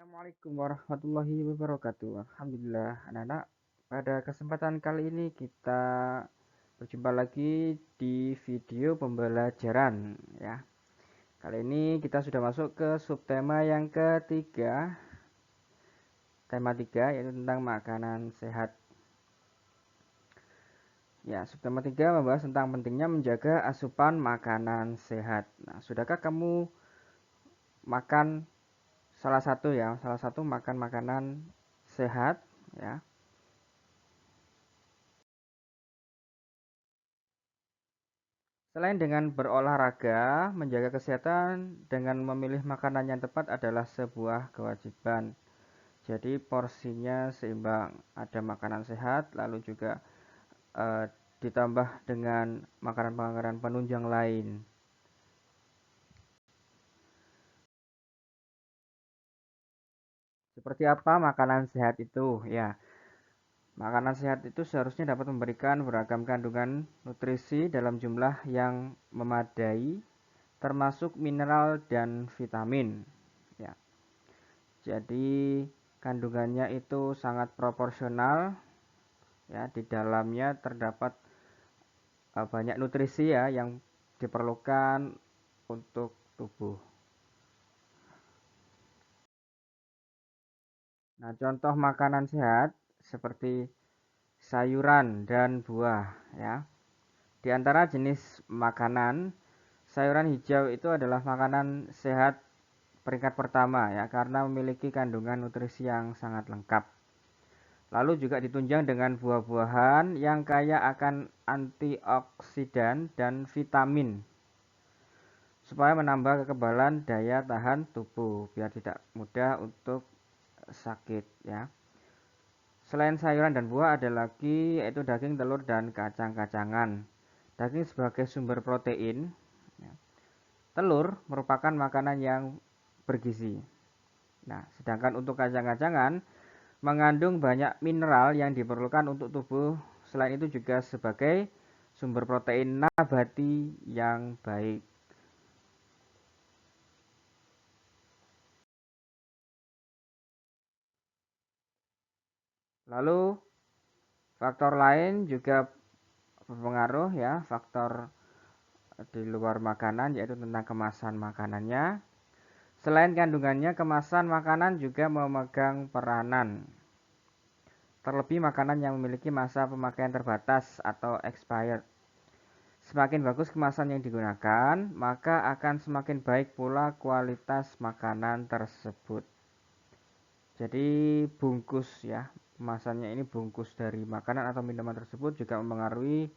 Assalamualaikum warahmatullahi wabarakatuh. Alhamdulillah, anak-anak. Pada kesempatan kali ini kita berjumpa lagi di video pembelajaran ya. Kali ini kita sudah masuk ke subtema yang ketiga, tema 3 yaitu tentang makanan sehat. Ya, subtema 3 membahas tentang pentingnya menjaga asupan makanan sehat. Nah, sudahkah kamu makan salah satu makan makanan sehat ya? Selain dengan berolahraga, menjaga kesehatan dengan memilih makanan yang tepat adalah sebuah kewajiban. Jadi porsinya seimbang, ada makanan sehat, lalu juga eh, ditambah dengan makanan-makanan penunjang lain. Seperti apa makanan sehat itu? Ya, makanan sehat itu seharusnya dapat memberikan beragam kandungan nutrisi dalam jumlah yang memadai, termasuk mineral dan vitamin. Ya, jadi kandungannya itu sangat proporsional ya, di dalamnya terdapat banyak nutrisi ya yang diperlukan untuk tubuh. Nah, contoh makanan sehat seperti sayuran dan buah ya. Di antara jenis makanan, sayuran hijau itu adalah makanan sehat peringkat pertama ya karena memiliki kandungan nutrisi yang sangat lengkap. Lalu juga ditunjang dengan buah-buahan yang kaya akan antioksidan dan vitamin supaya menambah kekebalan daya tahan tubuh biar tidak mudah untuk sakit ya. Selain sayuran dan buah ada lagi yaitu daging, telur dan kacang-kacangan. Daging sebagai sumber protein, ya. Telur merupakan makanan yang bergizi. Nah, sedangkan untuk kacang-kacangan mengandung banyak mineral yang diperlukan untuk tubuh. Selain itu juga sebagai sumber protein nabati yang baik. Lalu faktor lain juga berpengaruh ya, faktor di luar makanan yaitu tentang kemasan makanannya. Selain kandungannya, kemasan makanan juga memegang peranan. Terlebih makanan yang memiliki masa pemakaian terbatas atau expired. Semakin bagus kemasan yang digunakan, maka akan semakin baik pula kualitas makanan tersebut. Jadi bungkus ya, kemasannya ini bungkus dari makanan atau minuman tersebut juga mempengaruhi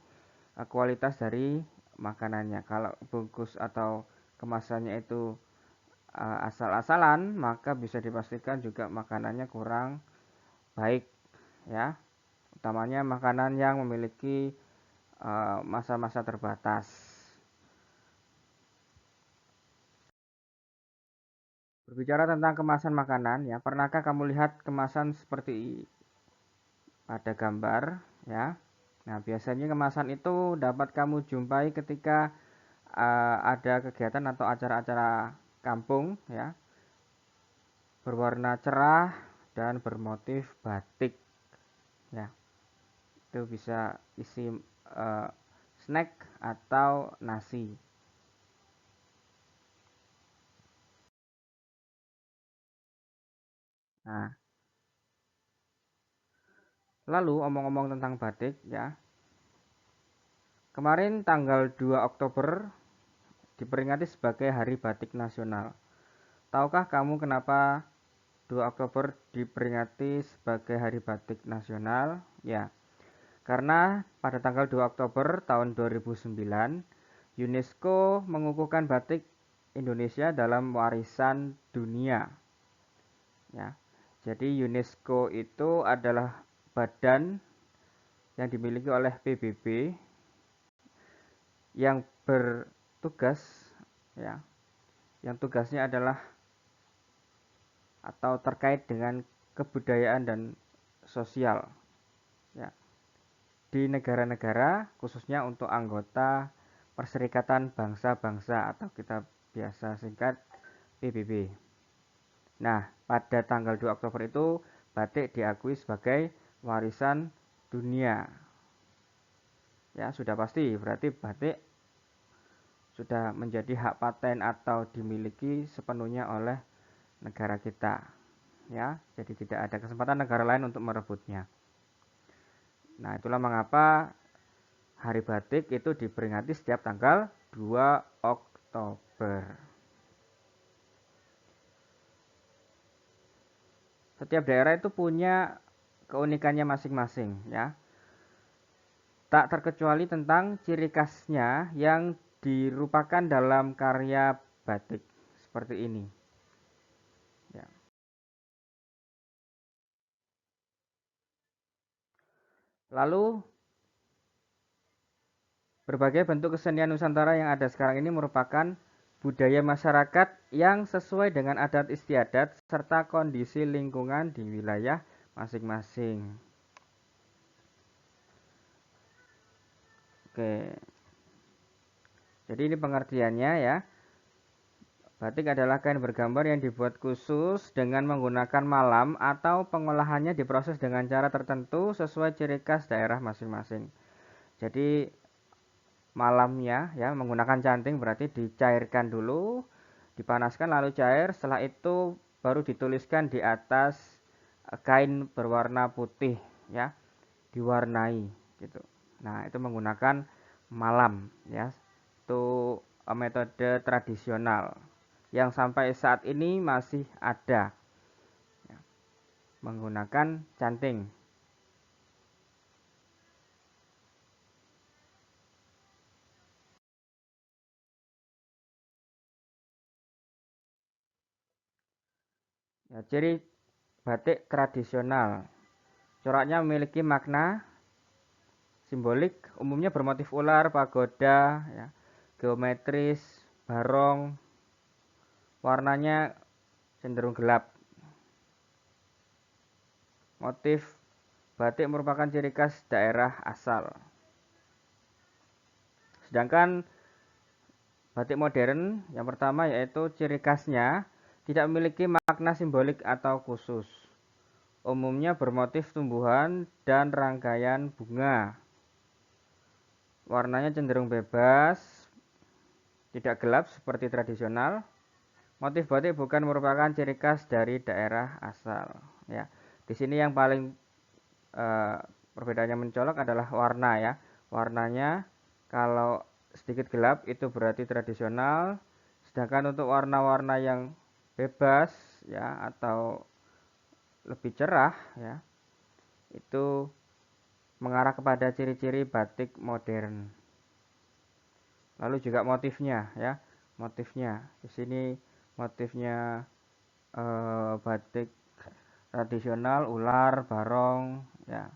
kualitas dari makanannya. Kalau bungkus atau kemasannya itu asal-asalan, maka bisa dipastikan juga makanannya kurang baik ya. Utamanya makanan yang memiliki masa-masa terbatas. Berbicara tentang kemasan makanan ya, pernahkah kamu lihat kemasan seperti pada gambar ya? Nah, biasanya kemasan itu dapat kamu jumpai ketika ada kegiatan atau acara-acara kampung ya, berwarna cerah dan bermotif batik ya. Itu bisa isi uh, snack atau nasi. Nah, lalu omong-omong tentang batik ya. Kemarin tanggal 2 Oktober diperingati sebagai Hari Batik Nasional. Tahukah kamu kenapa 2 Oktober diperingati sebagai Hari Batik Nasional? Ya, karena pada tanggal 2 Oktober tahun 2009, UNESCO mengukuhkan batik Indonesia dalam warisan dunia. Ya, jadi UNESCO itu adalah badan yang dimiliki oleh PBB yang bertugas ya, yang tugasnya adalah atau terkait dengan kebudayaan dan sosial ya, di negara-negara khususnya untuk anggota Perserikatan Bangsa-Bangsa atau kita biasa singkat PBB. Nah, pada tanggal 2 Oktober itu batik diakui sebagai warisan dunia. Ya, sudah pasti berarti batik sudah menjadi hak paten atau dimiliki sepenuhnya oleh negara kita. Ya, jadi tidak ada kesempatan negara lain untuk merebutnya. Nah, itulah mengapa Hari Batik itu diperingati setiap tanggal 2 Oktober. Setiap daerah itu punya keunikannya masing-masing, ya. Tak terkecuali tentang ciri khasnya yang dirupakan dalam karya batik seperti ini. Ya. Lalu berbagai bentuk kesenian Nusantara yang ada sekarang ini merupakan budaya masyarakat yang sesuai dengan adat istiadat serta kondisi lingkungan di wilayah masing-masing. Oke, jadi ini pengertiannya ya. Batik adalah kain bergambar yang dibuat khusus dengan menggunakan malam atau pengolahannya diproses dengan cara tertentu sesuai ciri khas daerah masing-masing. Jadi malamnya ya menggunakan canting berarti dicairkan dulu, dipanaskan lalu cair, setelah itu baru dituliskan di atas kain berwarna putih ya, diwarnai gitu. Nah, itu menggunakan malam ya. Itu metode tradisional yang sampai saat ini masih ada ya, menggunakan canting. Ya, ciri batik tradisional. Coraknya memiliki makna simbolik, umumnya bermotif ular, pagoda, ya, geometris, barong, warnanya cenderung gelap. Motif batik merupakan ciri khas daerah asal. Sedangkan batik modern yang pertama yaitu ciri khasnya tidak memiliki makna simbolik atau khusus. Umumnya bermotif tumbuhan dan rangkaian bunga. Warnanya cenderung bebas, tidak gelap seperti tradisional. Motif batik bukan merupakan ciri khas dari daerah asal. Ya, di sini yang paling eh, perbedaannya mencolok adalah warna ya. Warnanya kalau sedikit gelap itu berarti tradisional, sedangkan untuk warna-warna yang bebas ya atau lebih cerah ya itu mengarah kepada ciri-ciri batik modern. Lalu juga motifnya ya, motifnya di sini motifnya batik tradisional ular, barong ya.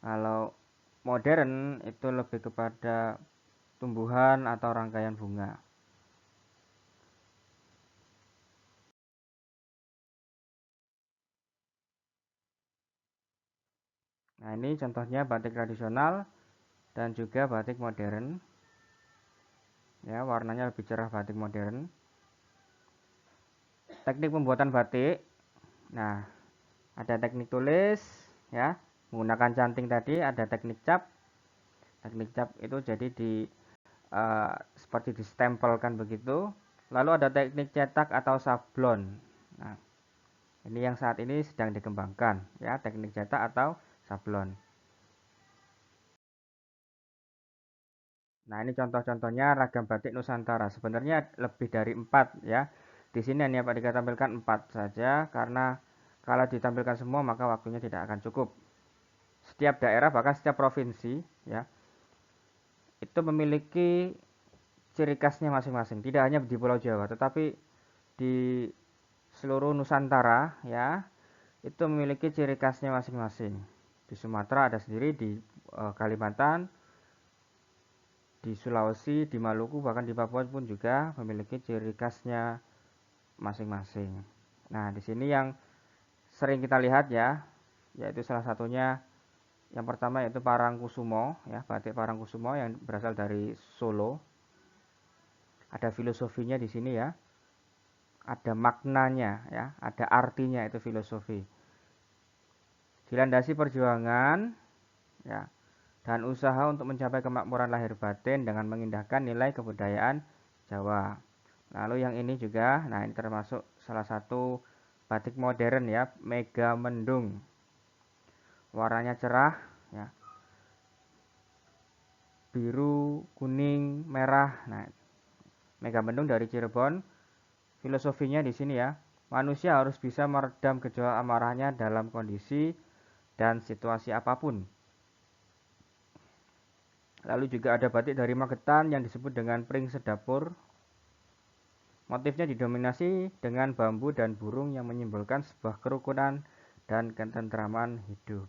Kalau modern itu lebih kepada tumbuhan atau rangkaian bunga. Nah, ini contohnya batik tradisional dan juga batik modern. Ya, warnanya lebih cerah batik modern. Teknik pembuatan batik. Nah, ada teknik tulis ya, menggunakan canting tadi, ada teknik cap. Teknik cap itu jadi seperti distempelkan begitu. Lalu ada teknik cetak atau sablon. Nah, ini yang saat ini sedang dikembangkan ya, teknik cetak atau sablon. Nah, ini contoh-contohnya ragam batik Nusantara. Sebenarnya lebih dari 4 ya. Di sini hanya Pak Dika tampilkan 4 saja karena kalau ditampilkan semua maka waktunya tidak akan cukup. Setiap daerah bahkan setiap provinsi ya itu memiliki ciri khasnya masing-masing. Tidak hanya di Pulau Jawa, tetapi di seluruh Nusantara ya itu memiliki ciri khasnya masing-masing. Di Sumatera ada sendiri, di Kalimantan, di Sulawesi, di Maluku, bahkan di Papua pun juga memiliki ciri khasnya masing-masing. Nah, di sini yang sering kita lihat ya, yaitu salah satunya yang pertama yaitu Parangkusumo ya, batik Parangkusumo yang berasal dari Solo. Ada filosofinya di sini ya. ada maknanya ya, ada artinya itu filosofi. Dilandasi perjuangan ya dan usaha untuk mencapai kemakmuran lahir batin dengan mengindahkan nilai kebudayaan Jawa. Lalu yang ini juga, nah ini termasuk salah satu batik modern ya, Mega Mendung. Warnanya cerah ya, biru, kuning, merah. Nah, Mega Mendung dari Cirebon. Filosofinya di sini ya, manusia harus bisa meredam gejolak amarahnya dalam kondisi dan situasi apapun. Lalu juga ada batik dari Magetan yang disebut dengan Pring Sedapur. Motifnya didominasi dengan bambu dan burung yang menyimbolkan sebuah kerukunan dan ketentraman hidup.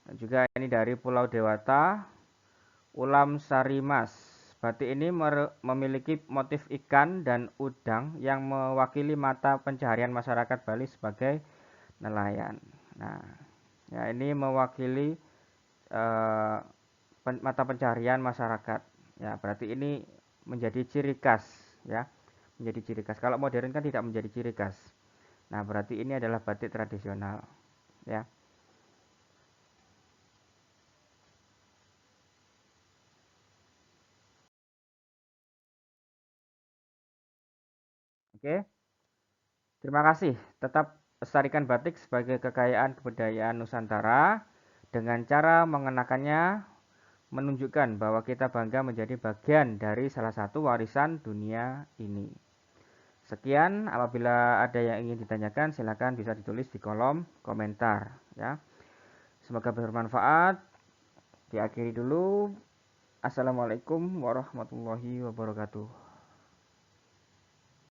Dan juga ini dari Pulau Dewata, Ulam Sarimas. Batik ini memiliki motif ikan dan udang yang mewakili mata pencaharian masyarakat Bali sebagai nelayan. Nah, ya ini mewakili eh, mata pencaharian masyarakat. Ya, berarti ini menjadi ciri khas ya. Menjadi ciri khas. Kalau modern kan tidak menjadi ciri khas. Nah, berarti ini adalah batik tradisional ya. Oke. Terima kasih. Tetap lestarikan batik sebagai kekayaan kebudayaan Nusantara dengan cara mengenakannya menunjukkan bahwa kita bangga menjadi bagian dari salah satu warisan dunia ini. Sekian, apabila ada yang ingin ditanyakan silakan bisa ditulis di kolom komentar ya. Semoga bermanfaat. Diakhiri dulu. Assalamualaikum warahmatullahi wabarakatuh.